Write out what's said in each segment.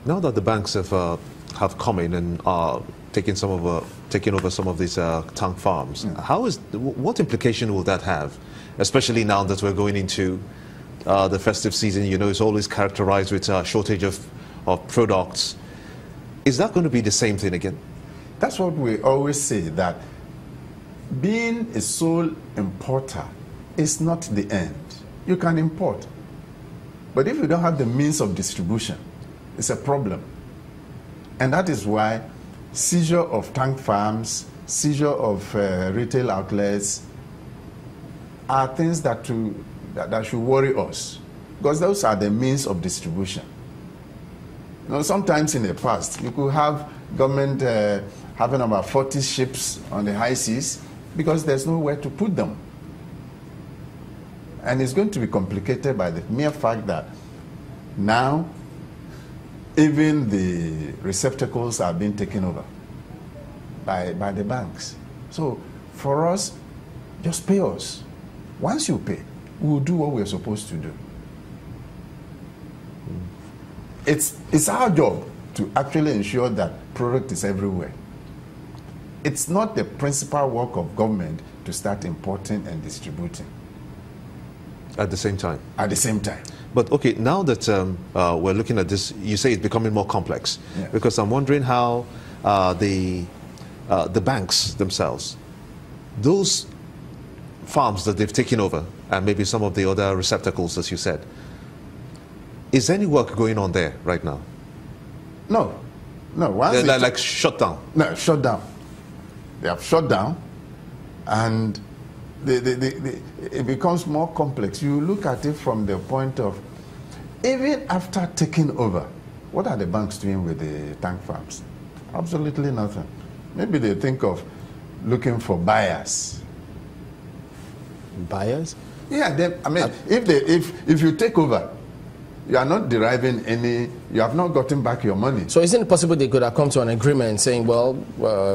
Now that the banks have come in and are taking over some of these tank farms, what implication will that have, especially now that we're going into the festive season? You know, it's always characterized with a shortage of products. Is that going to be the same thing again? That's what we always say, that being a sole importer is not the end. You can import, but if you don't have the means of distribution, it's a problem. And that is why seizure of tank farms, seizure of retail outlets are things that should worry us, because those are the means of distribution. You know, sometimes in the past, you could have government having about 40 ships on the high seas because there's nowhere to put them. And it's going to be complicated by the mere fact that now even the receptacles are being taken over by the banks. So for us, just pay us. Once you pay, we'll do what we're supposed to do. It's our job to actually ensure that product is everywhere. It's not the principal work of government to start importing and distributing. At the same time? At the same time. But okay, now that we're looking at this, you say it's becoming more complex. Yeah. Because I'm wondering how the banks themselves, those farms that they've taken over, and maybe some of the other receptacles, as you said, is any work going on there right now? No. No. They're like shut down? No, shut down. They have shut down, and it becomes more complex. You look at it from the point of, even after taking over, what are the banks doing with the tank farms? Absolutely nothing. Maybe they think of looking for buyers. Buyers? Yeah, if you take over, you are not deriving any, you have not gotten back your money. So isn't it possible they could have come to an agreement saying, well,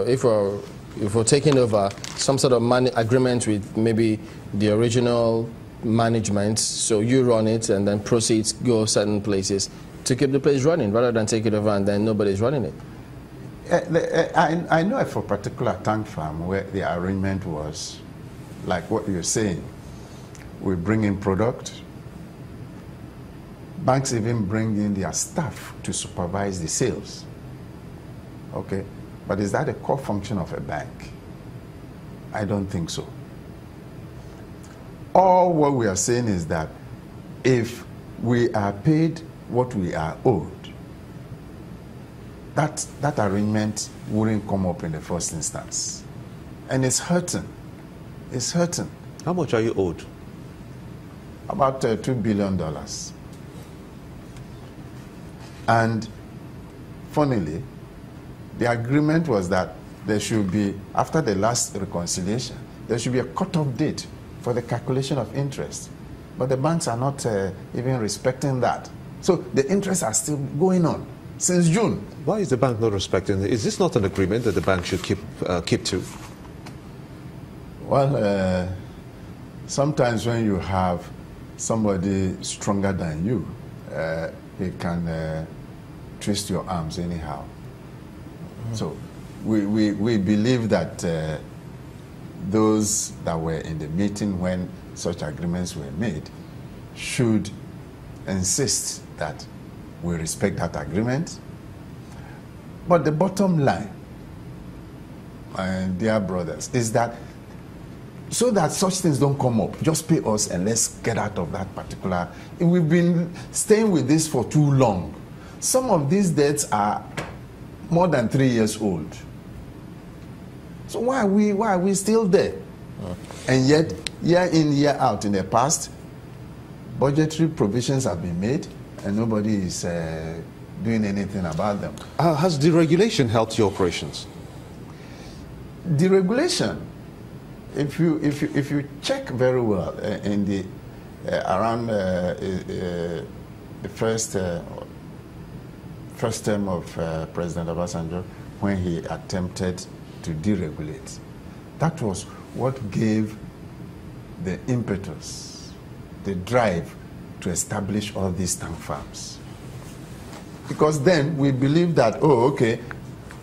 if we're taking over, some sort of agreement with maybe the original management, so you run it and then proceeds go certain places to keep the place running, rather than take it over and then nobody's running it? I know of a particular tank farm where the arrangement was like what you're saying. We bring in product. Banks even bring in their staff to supervise the sales. Okay, but is that a core function of a bank? I don't think so. All what we are saying is that if we are paid what we are owed, that arrangement wouldn't come up in the first instance. And it's hurting. It's hurting. How much are you owed? About $2 billion. And funnily, the agreement was that there should be, after the last reconciliation, there should be a cut-off date for the calculation of interest. But the banks are not even respecting that. So the interests are still going on since June. Why is the bank not respecting it? Is this not an agreement that the bank should keep to? Well, sometimes when you have somebody stronger than you, he can twist your arms anyhow. So we believe that those that were in the meeting when such agreements were made should insist that we respect that agreement. But the bottom line, my dear brothers, is that so that such things don't come up, just pay us and let's get out of that particular. We've been staying with this for too long. Some of these debts are more than 3 years old. So why are we still there? And yet, year in, year out in the past, budgetary provisions have been made and nobody is doing anything about them. Has deregulation helped your operations? Deregulation, if you check very well in the around the first term of President Obasanjo, when he attempted to deregulate, that was what gave the impetus, the drive to establish all these tank farms. because then we believe that, oh, okay,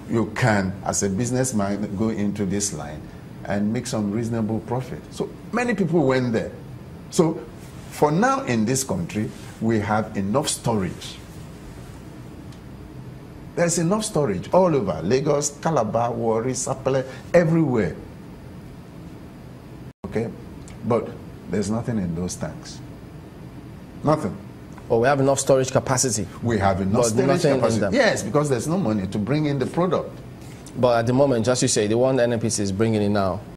you can, as a businessman, go into this line and make some reasonable profit. So many people went there. So for now in this country, we have enough storage. There's enough storage all over. Lagos, Calabar, Warri, Sapele, everywhere. Okay? But there's nothing in those tanks. Nothing. Or we have enough storage capacity. We have enough storage capacity. Yes, because there's no money to bring in the product. But at the moment, just you say, the one NNPC is bringing in now,